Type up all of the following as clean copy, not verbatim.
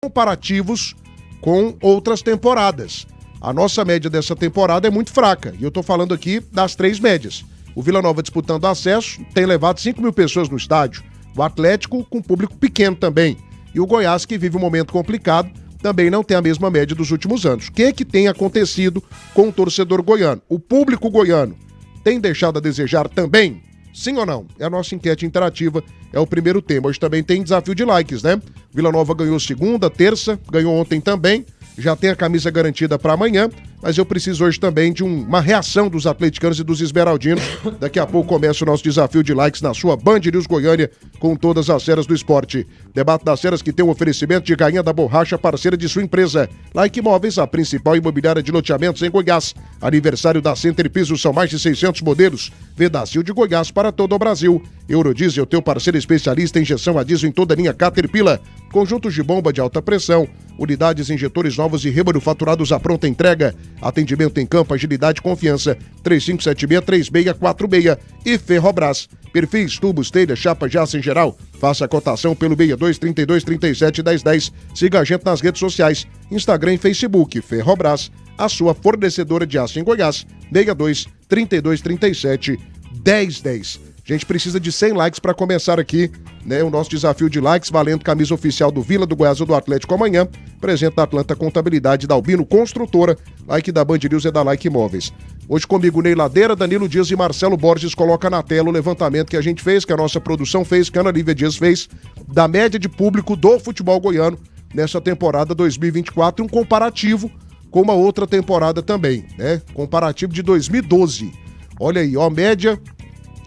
comparativos com outras temporadas. A nossa média dessa temporada é muito fraca, e eu tô falando aqui das 3 médias. O Vila Nova disputando acesso tem levado 5 mil pessoas no estádio. O Atlético com público pequeno também. E o Goiás, que vive um momento complicado, também não tem a mesma média dos últimos anos. O que é que tem acontecido com o torcedor goiano? O público goiano tem deixado a desejar também? Sim ou não? É a nossa enquete interativa, é o primeiro tema. Hoje também tem desafio de likes, né? Vila Nova ganhou segunda, terça, ganhou ontem também. Já tem a camisa garantida para amanhã, mas eu preciso hoje também de uma reação dos atleticanos e dos esmeraldinos. Daqui a pouco começa o nosso desafio de likes na sua Band News Goiânia, com todas as feras do esporte. Debate das feras que tem um oferecimento de Gainha da Borracha, parceira de sua empresa. Like Imóveis, a principal imobiliária de loteamentos em Goiás. Aniversário da Center Piso, são mais de 600 modelos. Vedacil de Goiás para todo o Brasil. Eurodiesel, teu parceiro especialista em injeção a diesel em toda a linha Caterpillar. Conjuntos de bomba de alta pressão, unidades injetores novos e remanufaturados à pronta entrega. Atendimento em campo, agilidade e confiança. 3576-3646. E Ferrobras. Perfis, tubos, telhas, chapa de aço em geral. Faça a cotação pelo 62-32-37-1010. Siga a gente nas redes sociais. Instagram e Facebook. Ferrobras, a sua fornecedora de aço em Goiás. 62-32-37-1010. A gente precisa de 100 likes para começar aqui, né, o nosso desafio de likes, valendo camisa oficial do Vila, do Goiás ou do Atlético amanhã. Presente da Atlanta Contabilidade, da Albino Construtora. Like da Band News é da Like Imóveis. Hoje comigo, Ney Ladeira, Danilo Dias e Marcelo Borges. Coloca na tela o levantamento que a gente fez, que a nossa produção fez, que a Ana Lívia Dias fez, da média de público do futebol goiano nessa temporada 2024, um comparativo com uma outra temporada também, né? Comparativo de 2012. Olha aí, ó, média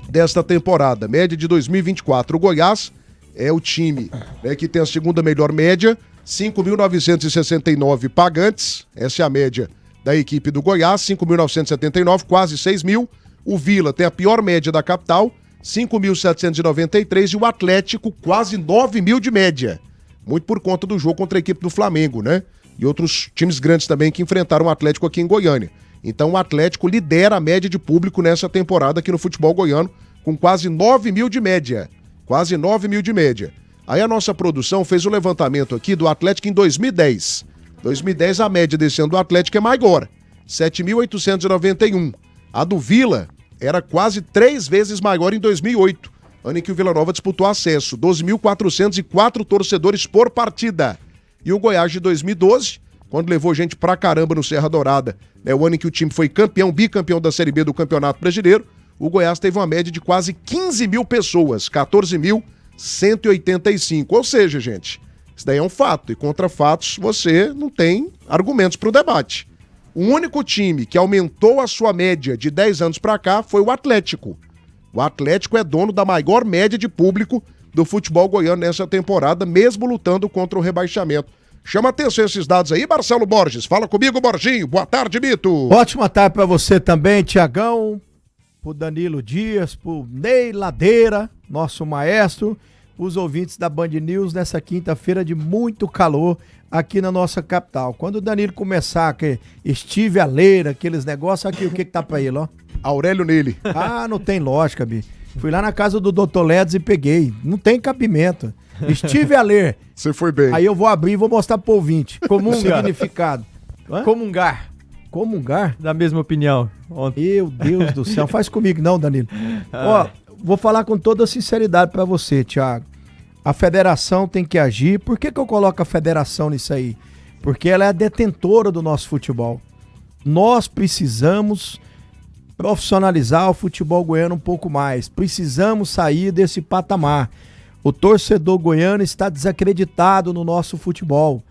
desta temporada, média de 2024. O Goiás é o time, né, que tem a segunda melhor média, 5.969 pagantes, essa é a média da equipe do Goiás, 5.979, quase 6 mil. O Vila tem a pior média da capital, 5.793, e o Atlético quase 9 mil de média, muito por conta do jogo contra a equipe do Flamengo, né? E outros times grandes também que enfrentaram o Atlético aqui em Goiânia. Então o Atlético lidera a média de público nessa temporada aqui no futebol goiano, com quase 9 mil de média. Quase 9 mil de média. Aí a nossa produção fez o levantamento aqui do Atlético em 2010. 2010 a média desse ano do Atlético é maior, 7.891. A do Vila era quase 3 vezes maior em 2008, ano em que o Vila Nova disputou acesso, 12.404 torcedores por partida. E o Goiás de 2012, quando levou gente pra caramba no Serra Dourada, né, o ano em que o time foi campeão, bicampeão da Série B do Campeonato Brasileiro, o Goiás teve uma média de quase 15 mil pessoas, 14.185. Ou seja, gente, isso daí é um fato, e contra fatos você não tem argumentos para o debate. O único time que aumentou a sua média de 10 anos para cá foi o Atlético. O Atlético é dono da maior média de público do futebol goiano nessa temporada, mesmo lutando contra o rebaixamento. Chama atenção esses dados aí, Marcelo Borges. Fala comigo, Borginho. Boa tarde, Mito. Ótima tarde para você também, Tiagão, pro Danilo Dias, pro Ney Ladeira, nosso maestro, os ouvintes da Band News nessa quinta-feira de muito calor aqui na nossa capital. Quando o Danilo começar que estive a ler aqueles negócios, aqui o que tá pra ele, ó? Aurélio nele. Ah, não tem lógica, bi. Fui lá na casa do Dr. Ledes e peguei. Não tem cabimento. Estive a ler. Você foi bem. Aí eu vou abrir e vou mostrar pro ouvinte. Comungar. O significado. Hã? Comungar. Comungar? Da mesma opinião. Ontem. Meu Deus do céu. Faz comigo não, Danilo. Ó, vou falar com toda sinceridade pra você, Thiago. A federação tem que agir. Por que eu coloco a federação nisso aí? Porque ela é a detentora do nosso futebol. Nós precisamos profissionalizar o futebol goiano um pouco mais. Precisamos sair desse patamar. O torcedor goiano está desacreditado no nosso futebol.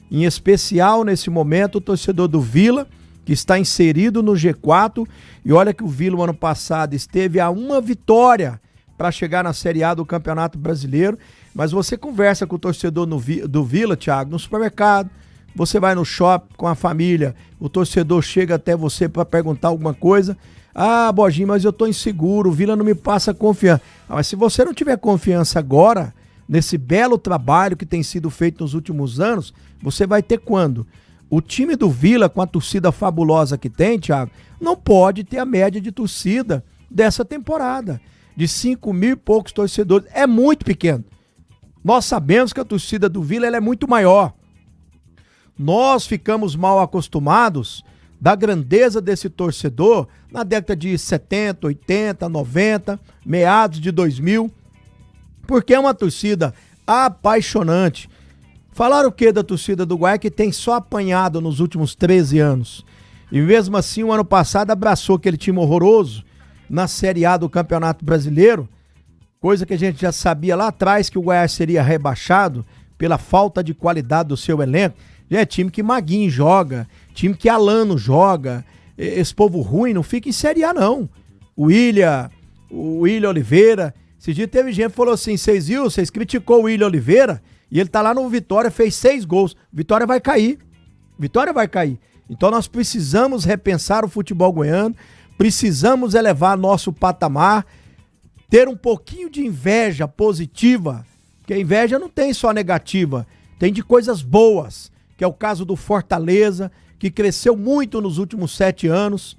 Em especial, nesse momento, o torcedor do Vila, que está inserido no G4. E olha que o Vila, no ano passado, esteve a uma vitória para chegar na Série A do Campeonato Brasileiro. Mas você conversa com o torcedor do Vila, Thiago, no supermercado. Você vai no shopping com a família, o torcedor chega até você para perguntar alguma coisa. Ah, Borginho, mas eu tô inseguro, o Vila não me passa confiança. Ah, mas se você não tiver confiança agora, nesse belo trabalho que tem sido feito nos últimos anos, você vai ter quando? O time do Vila, com a torcida fabulosa que tem, Thiago, não pode ter a média de torcida dessa temporada. De 5 mil e poucos torcedores. É muito pequeno. Nós sabemos que a torcida do Vila ela é muito maior. Nós ficamos mal acostumados da grandeza desse torcedor na década de 70, 80, 90, meados de 2000, porque é uma torcida apaixonante. Falaram o que da torcida do Goiás, que tem só apanhado nos últimos 13 anos? E mesmo assim, o ano passado abraçou aquele time horroroso na Série A do Campeonato Brasileiro, coisa que a gente já sabia lá atrás que o Goiás seria rebaixado pela falta de qualidade do seu elenco. É time que Maguinho joga, time que Alano joga, esse povo ruim não fica em Série A não. O William Oliveira, esse dia teve gente que falou assim, vocês criticou o William Oliveira e ele tá lá no Vitória, fez 6 gols, Vitória vai cair. Então nós precisamos repensar o futebol goiano, precisamos elevar nosso patamar, ter um pouquinho de inveja positiva, porque a inveja não tem só negativa, tem de coisas boas, que é o caso do Fortaleza, que cresceu muito nos últimos 7 anos.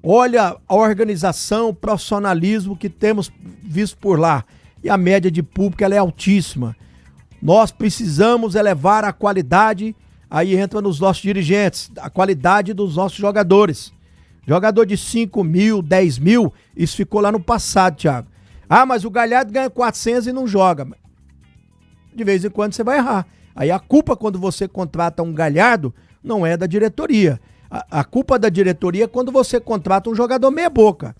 Olha a organização, o profissionalismo que temos visto por lá. E a média de público ela é altíssima. Nós precisamos elevar a qualidade, aí entra nos nossos dirigentes, a qualidade dos nossos jogadores. Jogador de 5 mil, 10 mil, isso ficou lá no passado, Thiago. Ah, mas o Galhardo ganha 400 e não joga. De vez em quando você vai errar. Aí a culpa quando você contrata um Galhardo não é da diretoria. A culpa da diretoria é quando você contrata um jogador meia boca,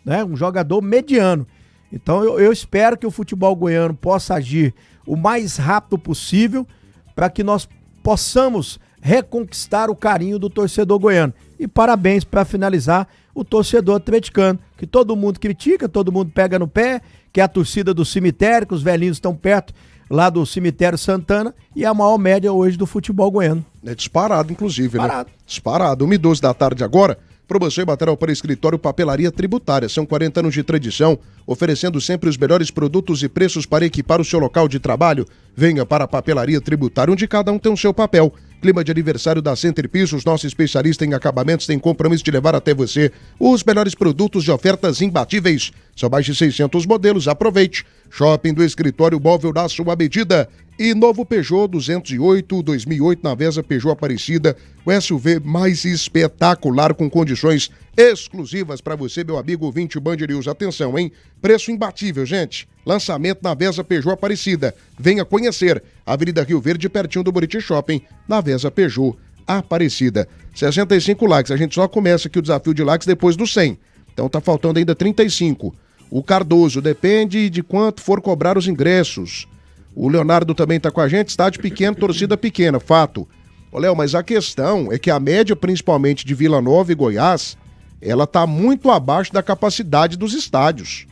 né? Um jogador mediano. Então eu espero que o futebol goiano possa agir o mais rápido possível para que nós possamos reconquistar o carinho do torcedor goiano. E parabéns para finalizar o torcedor atleticano, que todo mundo critica, todo mundo pega no pé, que é a torcida do cemitério, que os velhinhos estão perto lá do cemitério Santana, e é a maior média hoje do futebol goiano. É disparado, inclusive, né? Disparado. 1h12 da tarde agora. Promoção e material para escritório Papelaria Tributária. São 40 anos de tradição, oferecendo sempre os melhores produtos e preços para equipar o seu local de trabalho. Venha para a Papelaria Tributária, onde cada um tem o seu papel. Clima de aniversário da Center Pisos, nosso especialista em acabamentos tem compromisso de levar até você os melhores produtos e ofertas imbatíveis. São mais de 600 modelos, aproveite. Shopping do Escritório Móvel na sua medida. E novo Peugeot 208, 2008 na Vesa Peugeot Aparecida, o SUV mais espetacular com condições exclusivas para você, meu amigo ouvinte Band News. Atenção, hein? Preço imbatível, gente. Lançamento na Vesa Peugeot Aparecida. Venha conhecer. Avenida Rio Verde, pertinho do Buriti Shopping, na Vesa Peugeot Aparecida. 65 likes. A gente só começa aqui o desafio de likes depois do 100. Então tá faltando ainda 35. O Cardoso, depende de quanto for cobrar os ingressos. O Leonardo também tá com a gente, estádio pequeno, torcida pequena, fato. Ô Léo, mas a questão é que a média, principalmente de Vila Nova e Goiás, ela tá muito abaixo da capacidade dos estádios.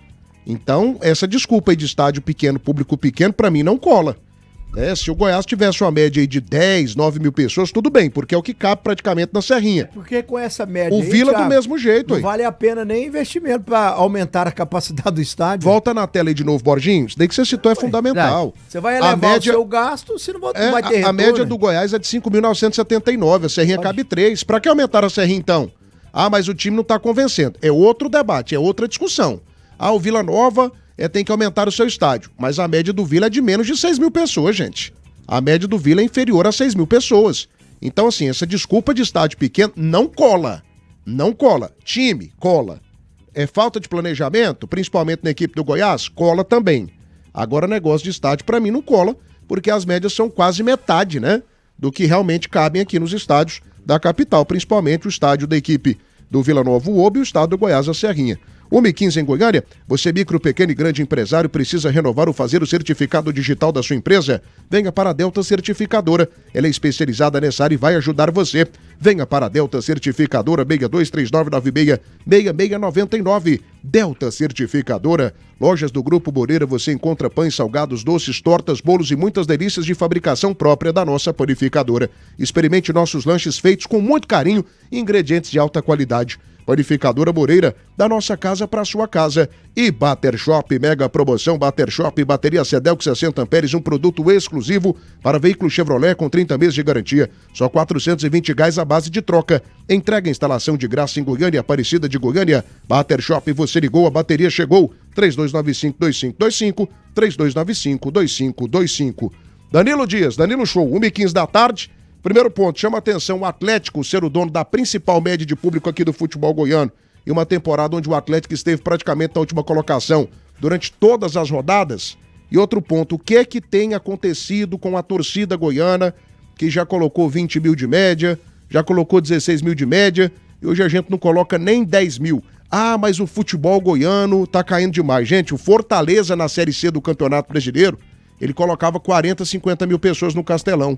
Então, essa desculpa aí de estádio pequeno, público pequeno, pra mim não cola. Se o Goiás tivesse uma média aí de 10, 9 mil pessoas, tudo bem, porque é o que cabe praticamente na Serrinha. Porque com essa média o aí, Vila Thiago, do mesmo jeito não aí. vale a pena nem investimento para aumentar a capacidade do estádio. Volta na tela aí de novo, Borginho. Isso daí que você citou é fundamental. Você vai elevar o seu gasto, se não vai ter retorno. A média do Goiás é de 5.979, a Serrinha cabe 3. Pra que aumentar a Serrinha então? Ah, mas o time não tá convencendo. É outro debate, é outra discussão. Ah, o Vila Nova tem que aumentar o seu estádio, mas a média do Vila é de menos de 6 mil pessoas, gente. A média do Vila é inferior a 6 mil pessoas. Então, assim, essa desculpa de estádio pequeno não cola. Não cola. Time, cola. É falta de planejamento, principalmente na equipe do Goiás? Cola também. Agora, negócio de estádio, pra mim, não cola, porque as médias são quase metade, né? Do que realmente cabem aqui nos estádios da capital, principalmente o estádio da equipe do Vila Nova, o Obo, e o estádio do Goiás, a Serrinha. 1h15 em Goiânia, você micro, pequeno e grande empresário precisa renovar ou fazer o certificado digital da sua empresa? Venha para a Delta Certificadora. Ela é especializada nessa área e vai ajudar você. Venha para a Delta Certificadora, 6239966699. Delta Certificadora. Lojas do Grupo Moreira, você encontra pães, salgados, doces, tortas, bolos e muitas delícias de fabricação própria da nossa panificadora. Experimente nossos lanches feitos com muito carinho e ingredientes de alta qualidade. Panificadora Moreira, da nossa casa para sua casa. E Bater Shop, mega promoção Bater Shop, bateria Cedelco 60 amperes, um produto exclusivo para veículo Chevrolet com 30 meses de garantia. Só R$420 à base de troca. Entrega e instalação de graça em Goiânia, Aparecida de Goiânia. Bater Shop, você ligou, a bateria chegou. 3295-2525, 3295-2525. Danilo Dias, Danilo Show, 1h15 da tarde. Primeiro ponto, chama atenção o Atlético ser o dono da principal média de público aqui do futebol goiano. E uma temporada onde o Atlético esteve praticamente na última colocação durante todas as rodadas. E outro ponto, o que é que tem acontecido com a torcida goiana, que já colocou 20 mil de média, já colocou 16 mil de média, e hoje a gente não coloca nem 10 mil. Ah, mas o futebol goiano tá caindo demais. Gente, o Fortaleza na Série C do Campeonato Brasileiro, ele colocava 40, 50 mil pessoas no Castelão.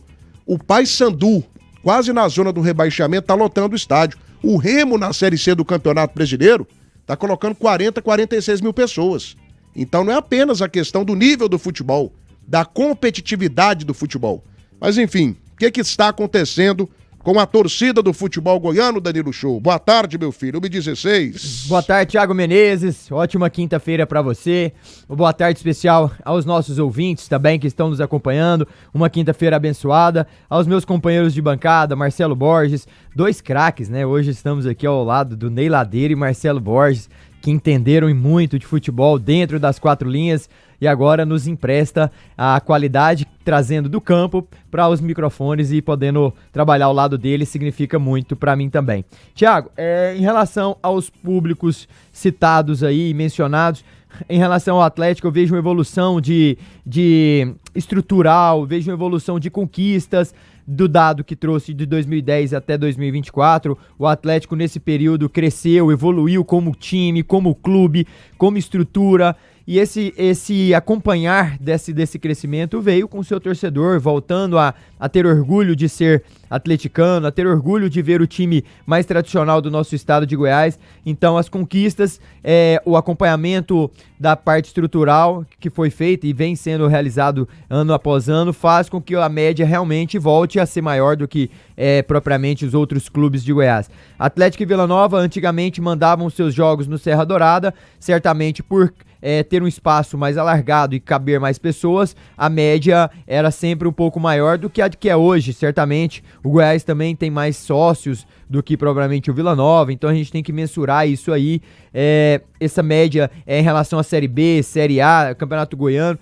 O Paysandu, quase na zona do rebaixamento, tá lotando o estádio. O Remo na Série C do Campeonato Brasileiro tá colocando 40, 46 mil pessoas. Então não é apenas a questão do nível do futebol, da competitividade do futebol. Mas enfim, o que está acontecendo com a torcida do futebol goiano, Danilo Show? Boa tarde, meu filho, 1h16. Boa tarde, Thiago Menezes. Ótima quinta-feira pra você. Boa tarde especial aos nossos ouvintes também que estão nos acompanhando. Uma quinta-feira abençoada. Aos meus companheiros de bancada, Marcelo Borges, dois craques, né? Hoje estamos aqui ao lado do Ney Ladeira e Marcelo Borges, que entenderam muito de futebol dentro das quatro linhas e agora nos empresta a qualidade trazendo do campo para os microfones e podendo trabalhar ao lado dele significa muito para mim também. Thiago, em relação aos públicos citados aí, mencionados, em relação ao Atlético, eu vejo uma evolução de estrutural, vejo uma evolução de conquistas, do dado que trouxe de 2010 até 2024, o Atlético nesse período cresceu, evoluiu como time, como clube, como estrutura, e esse acompanhar desse crescimento veio com o seu torcedor, voltando a ter orgulho de ser atleticano, a ter orgulho de ver o time mais tradicional do nosso estado de Goiás. Então as conquistas, o acompanhamento da parte estrutural que foi feita e vem sendo realizado ano após ano, faz com que a média realmente volte a ser maior do que propriamente os outros clubes de Goiás. Atlético e Vila Nova antigamente mandavam seus jogos no Serra Dourada, certamente por ter um espaço mais alargado e caber mais pessoas, a média era sempre um pouco maior do que a que é hoje, certamente. O Goiás também tem mais sócios do que propriamente o Vila Nova, então a gente tem que mensurar isso aí, essa média em relação à Série B, Série A, Campeonato Goiano.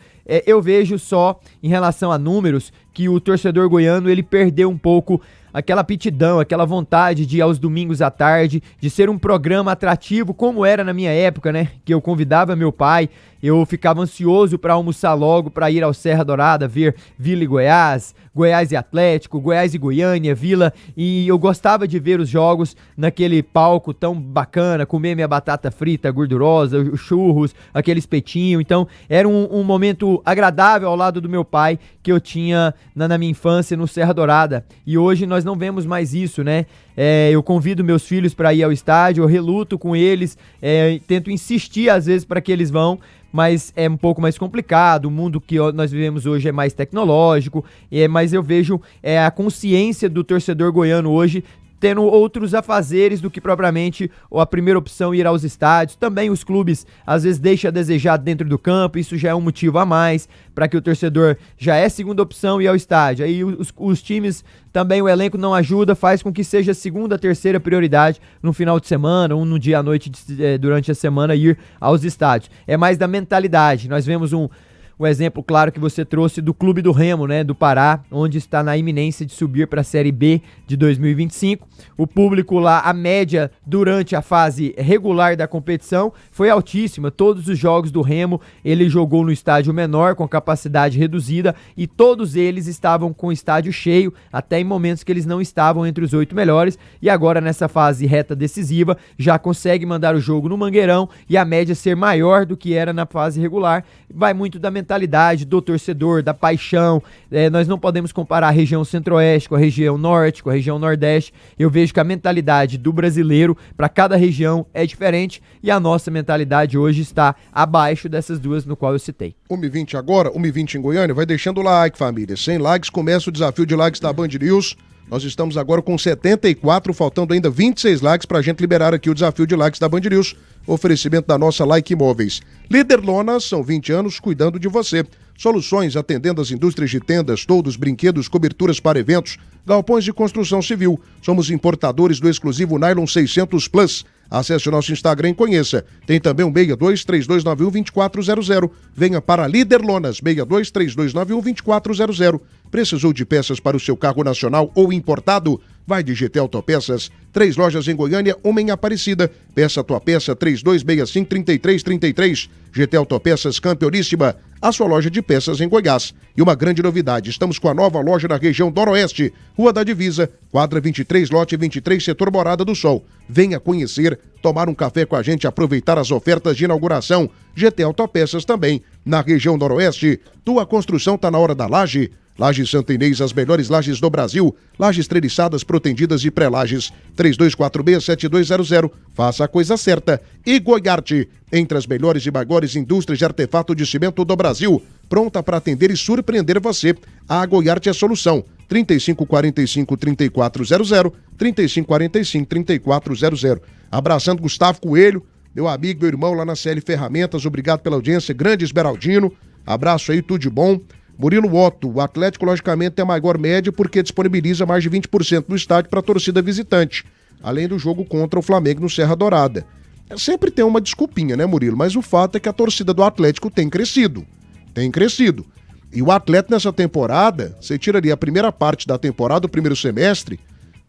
Eu vejo só em relação a números que o torcedor goiano ele perdeu um pouco aquela aptidão, aquela vontade de ir aos domingos à tarde, de ser um programa atrativo, como era na minha época, né? Que eu convidava meu pai, eu ficava ansioso para almoçar logo, para ir ao Serra Dourada, ver Vila e Goiás, Goiás e Atlético, Goiás e Goiânia, Vila, e eu gostava de ver os jogos naquele palco tão bacana, comer minha batata frita gordurosa, os churros, aquele espetinho. Então era um momento agradável ao lado do meu pai que eu tinha na minha infância no Serra Dourada, e hoje nós não vemos mais isso, né? Eu convido meus filhos para ir ao estádio, eu reluto com eles, tento insistir às vezes para que eles vão, mas é um pouco mais complicado. O mundo que nós vivemos hoje é mais tecnológico, mas eu vejo a consciência do torcedor goiano hoje tendo outros afazeres do que propriamente a primeira opção ir aos estádios. Também os clubes às vezes deixam a desejar dentro do campo, isso já é um motivo a mais para que o torcedor já é segunda opção ir ao estádio. Aí os times também, o elenco não ajuda, faz com que seja segunda, terceira prioridade no final de semana, ou no dia à noite durante a semana ir aos estádios. É mais da mentalidade. Nós vemos o exemplo claro que você trouxe do Clube do Remo, né, do Pará, onde está na iminência de subir para a Série B de 2025. O público lá, a média durante a fase regular da competição foi altíssima. Todos os jogos do Remo, ele jogou no estádio menor, com capacidade reduzida, e todos eles estavam com o estádio cheio, até em momentos que eles não estavam entre os 8 melhores, e agora nessa fase reta decisiva, já consegue mandar o jogo no Mangueirão, e a média ser maior do que era na fase regular. Vai muito da mentalidade do torcedor, da paixão. Nós não podemos comparar a região centro-oeste com a região norte, com a região nordeste. Eu vejo que a mentalidade do brasileiro para cada região é diferente, e a nossa mentalidade hoje está abaixo dessas duas no qual eu citei. 1h20 agora, 1h20 em Goiânia. Vai deixando o like, família. 100 likes, começa o desafio de likes da Band News. Nós estamos agora com 74, faltando ainda 26 likes pra gente liberar aqui o desafio de likes da Band News. Oferecimento da nossa Like Imóveis. Líder Lonas, são 20 anos cuidando de você. Soluções atendendo as indústrias de tendas, toldos, brinquedos, coberturas para eventos, Galpões de Construção Civil. Somos importadores do exclusivo Nylon 600 Plus. Acesse o nosso Instagram e conheça. Tem também um 62-3291-2400. Venha para Líder Lonas, 62-3291-2400. Precisou de peças para o seu carro nacional ou importado? Vai de GT Autopeças. 3 lojas em Goiânia, uma em Aparecida. Peça a tua peça, 3265-3333. GT Autopeças Campeoníssima, a sua loja de peças em Goiás. E uma grande novidade, estamos com a nova loja na região Noroeste, Rua da Divisa, quadra 23, lote 23, setor Morada do Sol. Venha conhecer, tomar um café com a gente, aproveitar as ofertas de inauguração. GT Autopeças também, na região Noroeste. Tua construção tá na hora da laje. Lajes Santa Inês, as melhores lajes do Brasil. Lajes treliçadas, protendidas e pré-lajes. 3246-7200. Faça a coisa certa. E Goiarte, entre as melhores e maiores indústrias de artefato de cimento do Brasil. Pronta para atender e surpreender você. A Goiarte é a solução. 3545-3400. 3545-3400. Abraçando Gustavo Coelho, meu amigo, meu irmão lá na CL Ferramentas. Obrigado pela audiência. Grande Esmeraldino. Abraço aí, tudo de bom. Murilo Otto, o Atlético logicamente tem a maior média porque disponibiliza mais de 20% do estádio para a torcida visitante, além do jogo contra o Flamengo no Serra Dourada. Sempre tem uma desculpinha, né, Murilo? Mas o fato é que a torcida do Atlético tem crescido. Tem crescido. E o Atlético nessa temporada, você tira ali a primeira parte da temporada, o primeiro semestre,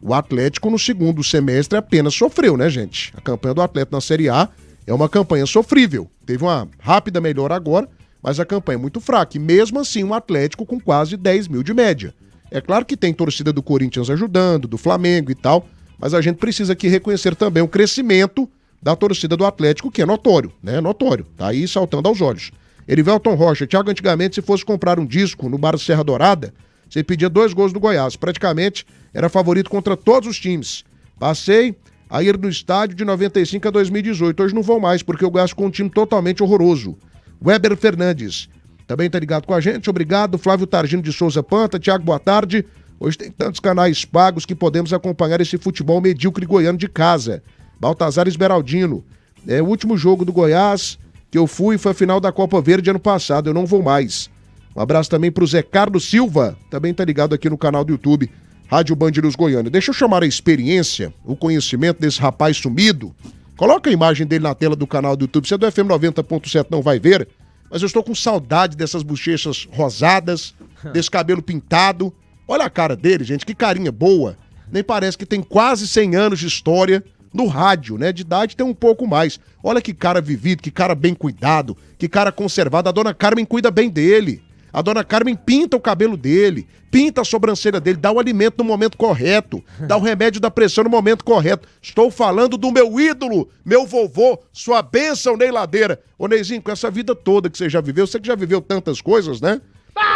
o Atlético no segundo semestre apenas sofreu, né, gente? A campanha do Atlético na Série A é uma campanha sofrível. Teve uma rápida melhora agora, mas a campanha é muito fraca. E mesmo assim, um Atlético com quase 10 mil de média. É claro que tem torcida do Corinthians ajudando, do Flamengo e tal, mas a gente precisa aqui reconhecer também o crescimento da torcida do Atlético, que é notório, né? Notório. Tá aí saltando aos olhos. Erivelton Rocha, Thiago, antigamente, se fosse comprar um disco no bar Serra Dourada, você pedia 2 gols do Goiás. Praticamente era favorito contra todos os times. Passei a ir no estádio de 95 a 2018. Hoje não vou mais, porque eu gasto com um time totalmente horroroso. Weber Fernandes, também tá ligado com a gente, obrigado. Flávio Targino de Souza Panta, Thiago, boa tarde. Hoje tem tantos canais pagos que podemos acompanhar esse futebol medíocre goiano de casa. Baltazar Esmeraldino, o último jogo do Goiás que eu fui foi a final da Copa Verde ano passado, eu não vou mais. Um abraço também pro Zé Carlos Silva, também tá ligado aqui no canal do YouTube, Rádio Band News Goiânia. Deixa eu chamar a experiência, o conhecimento desse rapaz sumido. Coloca a imagem dele na tela do canal do YouTube. Você é do FM 90.7 não vai ver, mas eu estou com saudade dessas bochechas rosadas, desse cabelo pintado. Olha a cara dele, gente, que carinha boa. Nem parece que tem quase 100 anos de história no rádio, né? De idade tem um pouco mais. Olha que cara vivido, que cara bem cuidado, que cara conservado. A dona Carmen cuida bem dele. A dona Carmen pinta o cabelo dele, pinta a sobrancelha dele, dá o alimento no momento correto, dá o remédio da pressão no momento correto. Estou falando do meu ídolo, meu vovô, sua bênção, Ney Ladeira. Ô Neizinho, com essa vida toda que você já viveu, você que já viveu tantas coisas, né?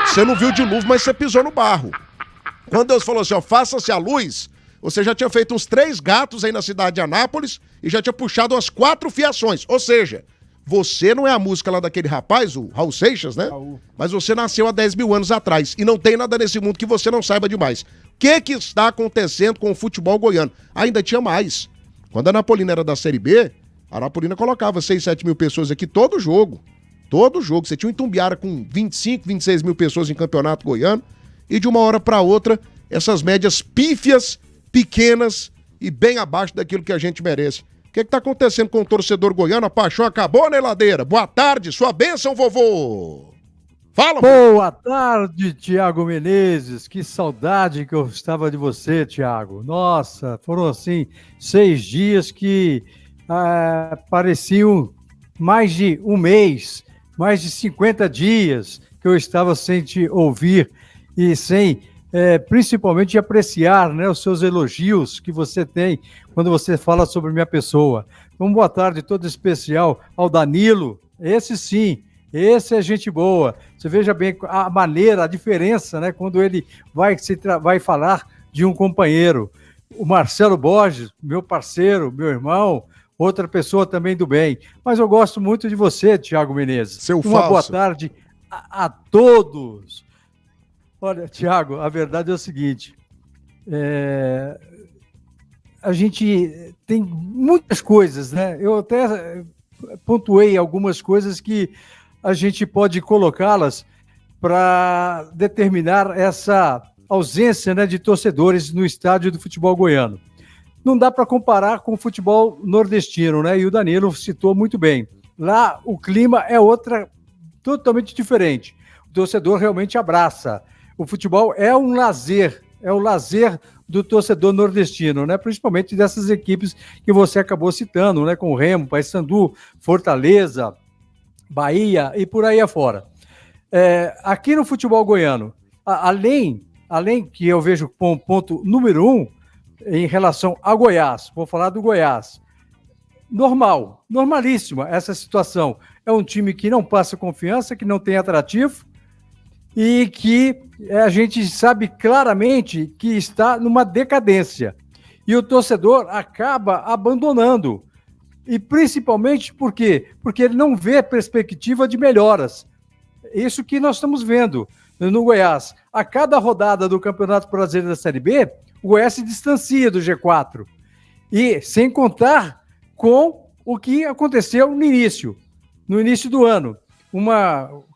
Você não viu de luva, mas você pisou no barro. Quando Deus falou assim, ó, faça-se a luz, você já tinha feito uns 3 gatos aí na cidade de Anápolis e já tinha puxado umas 4 fiações. Ou seja, você não é a música lá daquele rapaz, o Raul Seixas, né? Raul. Mas você nasceu há 10 mil anos atrás. E não tem nada nesse mundo que você não saiba demais. O que está acontecendo com o futebol goiano? Ainda tinha mais. Quando a Anapolina era da Série B, a Anapolina colocava 6, 7 mil pessoas aqui todo jogo. Todo jogo. Você tinha um Itumbiara com 25, 26 mil pessoas em campeonato goiano. E de uma hora para outra, essas médias pífias, pequenas e bem abaixo daquilo que a gente merece. O que está acontecendo com o torcedor goiano? A paixão acabou, né, Ladeira? Boa tarde, sua bênção, vovô! Fala, Boa tarde, Thiago Menezes. Que saudade que eu estava de você, Thiago. Nossa, foram assim 6 dias que pareciam mais de um mês, mais de 50 dias que eu estava sem te ouvir e sem principalmente apreciar, né, os seus elogios que você tem quando você fala sobre minha pessoa. Uma boa tarde toda especial ao Danilo, esse sim, esse é gente boa. Você veja bem a maneira, a diferença, né, quando ele vai falar de um companheiro. O Marcelo Borges, meu parceiro, meu irmão, outra pessoa também do bem. Mas eu gosto muito de você, Thiago Menezes. Uma boa tarde a todos. Olha, Thiago, a verdade é o seguinte, a gente tem muitas coisas, né? Eu até pontuei algumas coisas que a gente pode colocá-las para determinar essa ausência, né, de torcedores no estádio do futebol goiano. Não dá para comparar com o futebol nordestino, né? E o Danilo citou muito bem. Lá o clima é totalmente diferente. O torcedor realmente abraça. O futebol é um lazer, é o lazer do torcedor nordestino, né? Principalmente dessas equipes que você acabou citando, né? Com o Remo, Paysandu, Fortaleza, Bahia e por aí afora. Aqui no futebol goiano, além que eu vejo como ponto número 1, em relação a Goiás, vou falar do Goiás, normalíssima essa situação. É um time que não passa confiança, que não tem atrativo e que a gente sabe claramente que está numa decadência. E o torcedor acaba abandonando. E principalmente por quê? Porque ele não vê perspectiva de melhoras. Isso que nós estamos vendo no Goiás. A cada rodada do Campeonato Brasileiro da Série B, o Goiás se distancia do G4. E sem contar com o que aconteceu no início do ano. Um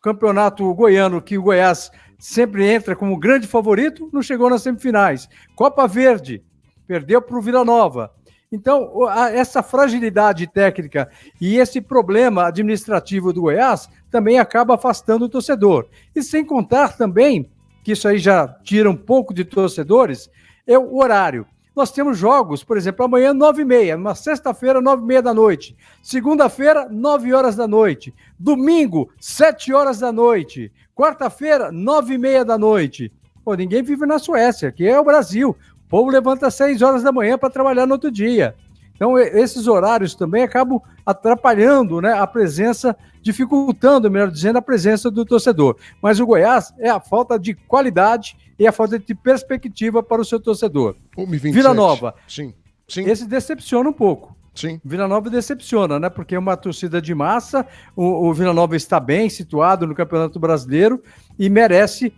campeonato goiano que o Goiás sempre entra como grande favorito, não chegou nas semifinais. Copa Verde, perdeu para o Vila Nova. Então, essa fragilidade técnica e esse problema administrativo do Goiás também acaba afastando o torcedor. E sem contar também, que isso aí já tira um pouco de torcedores, é o horário. Nós temos jogos, por exemplo, amanhã 9h30, uma sexta-feira 9h30 da noite, segunda-feira 9 horas da noite, domingo 7 horas da noite, quarta-feira 9h30 da noite. Pô, ninguém vive na Suécia, que é o Brasil. O povo levanta às 6 horas da manhã para trabalhar no outro dia. Então, esses horários também acabam atrapalhando, né, a presença, dificultando, melhor dizendo, a presença do torcedor. Mas o Goiás é a falta de qualidade e a falta de perspectiva para o seu torcedor. Vila Nova. Sim. Esse decepciona um pouco. Sim. Vila Nova decepciona, né? Porque é uma torcida de massa, o Vila Nova está bem situado no Campeonato Brasileiro e merece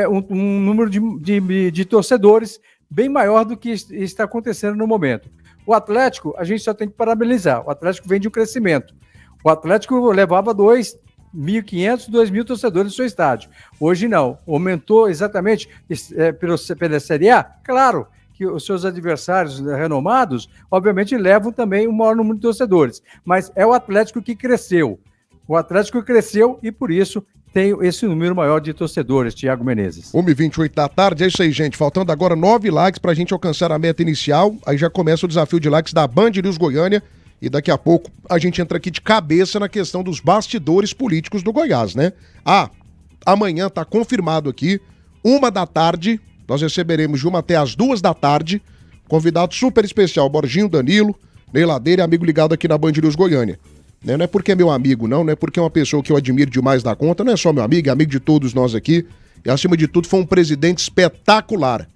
um número de torcedores bem maior do que está acontecendo no momento. O Atlético, a gente só tem que parabenizar. O Atlético vem de um crescimento. O Atlético levava 2.500, 2.000 torcedores no seu estádio. Hoje não. Aumentou exatamente pela Série A? Claro que os seus adversários renomados, obviamente, levam também um maior número de torcedores. Mas é o Atlético que cresceu. O Atlético cresceu e, por isso, tem esse número maior de torcedores, Thiago Menezes. 1h28 da tarde, é isso aí, gente. Faltando agora 9 likes pra gente alcançar a meta inicial. Aí já começa o desafio de likes da Band News Goiânia. E daqui a pouco a gente entra aqui de cabeça na questão dos bastidores políticos do Goiás, né? Amanhã tá confirmado aqui, 1 da tarde, nós receberemos de 1 até as 2 da tarde, convidado super especial, Borginho Danilo, Neiladeira e amigo ligado aqui na Band News Goiânia. Não é porque é meu amigo, não é porque é uma pessoa que eu admiro demais da conta, não é só meu amigo, é amigo de todos nós aqui. E acima de tudo foi um presidente espetacular,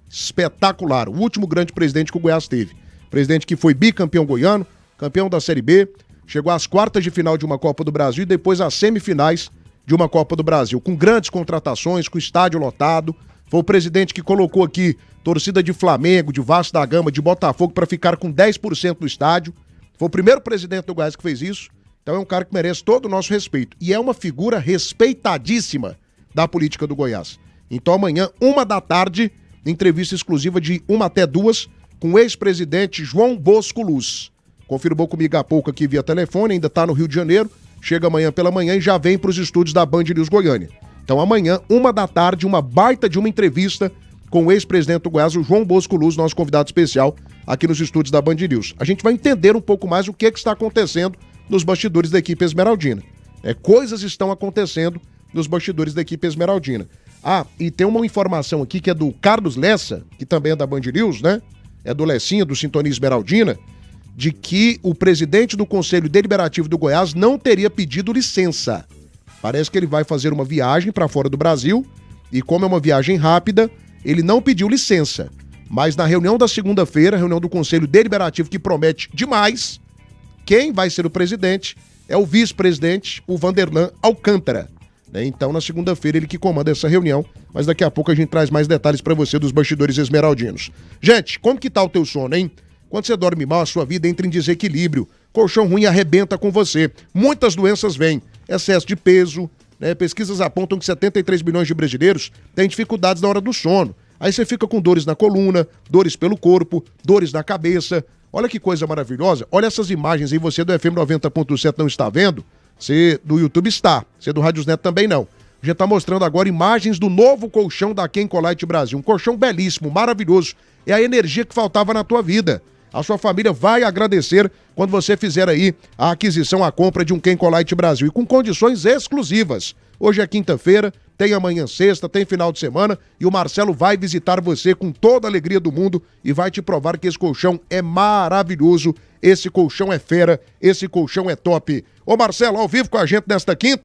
o último grande presidente que o Goiás teve. Presidente que foi bicampeão goiano, campeão da Série B, chegou às quartas de final de uma Copa do Brasil e depois às semifinais de uma Copa do Brasil, com grandes contratações, com o estádio lotado. Foi o presidente que colocou aqui torcida de Flamengo, de Vasco da Gama, de Botafogo para ficar com 10% do estádio. Foi o primeiro presidente do Goiás que fez isso. Então é um cara que merece todo o nosso respeito. E é uma figura respeitadíssima da política do Goiás. Então amanhã, 1 da tarde, entrevista exclusiva de 1 até 2, com o ex-presidente João Bosco Luz. Confirmou comigo há pouco aqui via telefone, ainda está no Rio de Janeiro, chega amanhã pela manhã e já vem para os estúdios da Band News Goiânia. Então amanhã, 1 da tarde, uma baita de uma entrevista com o ex-presidente do Goiás, o João Bosco Luz, nosso convidado especial aqui nos estúdios da Band News. A gente vai entender um pouco mais o que está acontecendo nos bastidores da equipe esmeraldina. Coisas estão acontecendo nos bastidores da equipe esmeraldina. E tem uma informação aqui que é do Carlos Lessa, que também é da Band News, né? É do Lessinha, do Sintonia Esmeraldina, de que o presidente do Conselho Deliberativo do Goiás não teria pedido licença. Parece que ele vai fazer uma viagem para fora do Brasil e, como é uma viagem rápida, ele não pediu licença. Mas na reunião da segunda-feira, reunião do Conselho Deliberativo, que promete demais, quem vai ser o presidente é o vice-presidente, o Vanderlan Alcântara. Então, na segunda-feira, ele que comanda essa reunião, mas daqui a pouco a gente traz mais detalhes para você dos bastidores esmeraldinos. Gente, como que tá o teu sono, hein? Quando você dorme mal, a sua vida entra em desequilíbrio. Colchão ruim arrebenta com você. Muitas doenças vêm. Excesso de peso, né? Pesquisas apontam que 73 milhões de brasileiros têm dificuldades na hora do sono. Aí você fica com dores na coluna, dores pelo corpo, dores na cabeça. Olha que coisa maravilhosa. Olha essas imagens aí, você do FM 90.7 não está vendo? Você do YouTube está, você do Rádios Neto também não. Já está mostrando agora imagens do novo colchão da Kencolite Brasil. Um colchão belíssimo, maravilhoso. É a energia que faltava na tua vida. A sua família vai agradecer quando você fizer aí a aquisição, a compra de um Kencolite Brasil. E com condições exclusivas. Hoje é quinta-feira, tem amanhã sexta, tem final de semana e o Marcelo vai visitar você com toda a alegria do mundo e vai te provar que esse colchão é maravilhoso, esse colchão é fera, esse colchão é top. Ô Marcelo, ao vivo com a gente nesta quinta.